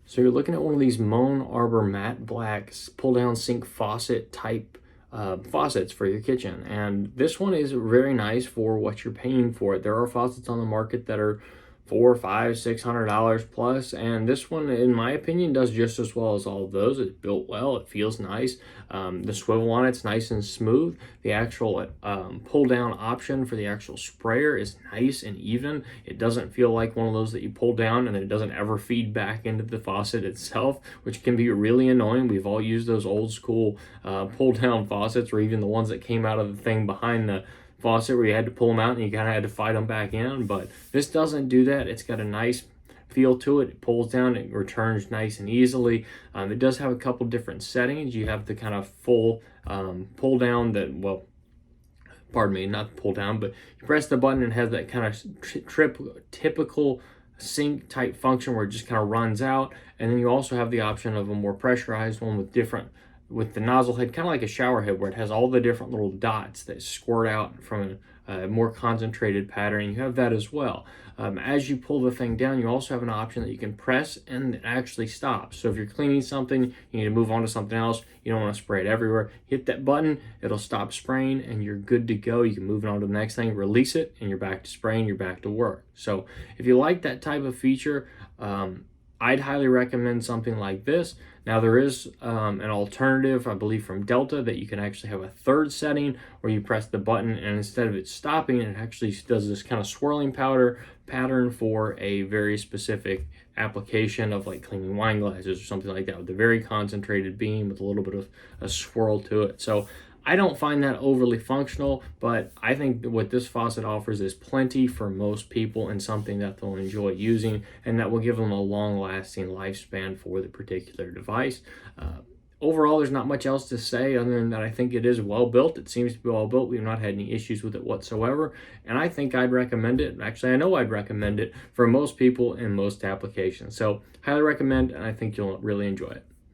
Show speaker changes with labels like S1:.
S1: So you're looking at one of these Moen Arbor matte black pull down sink faucet type faucets for your kitchen. And this one is very nice for what you're paying for it. There are faucets on the market that are $400, $500, $600 plus, and this one, in my opinion, does just as well as all of those. It's built well, it feels nice. The swivel on it's nice and smooth. The actual pull down option for the actual sprayer is nice and even. It doesn't feel like one of those that you pull down and it doesn't ever feed back into the faucet itself, which can be really annoying. We've all used those old school pull down faucets, or even the ones that came out of the thing behind the faucet where you had to pull them out and you kind of had to fight them back in. But this doesn't do that. It's got a nice feel to it. It pulls down, it returns nice and easily. It does have a couple different settings. You have the kind of full pull down that, well, pardon me, not pull down, but you press the button and it has that kind of typical sink type function where it just kind of runs out. And then you also have the option of a more pressurized one with the nozzle head, kind of like a shower head, where it has all the different little dots that squirt out from a more concentrated pattern. You have that as well. As you pull the thing down, you also have an option that you can press and it actually stops. So if you're cleaning something, you need to move on to something else, you don't want to spray it everywhere, hit that button, it'll stop spraying and you're good to go. You can move on to the next thing, release it, and you're back to spraying, you're back to work. So if you like that type of feature, I'd highly recommend something like this. Now there is an alternative, I believe from Delta, that you can actually have a third setting where you press the button and instead of it stopping, it actually does this kind of swirling pattern for a very specific application of like cleaning wine glasses or something like that, with a very concentrated beam with a little bit of a swirl to it. So I don't find that overly functional, but I think that what this faucet offers is plenty for most people and something that they'll enjoy using and that will give them a long-lasting lifespan for the particular device. Overall, there's not much else to say other than that I think it is well built. It seems to be well built. We've not had any issues with it whatsoever, and I think I'd recommend it. Actually, I know I'd recommend it for most people in most applications. So highly recommend, and I think you'll really enjoy it.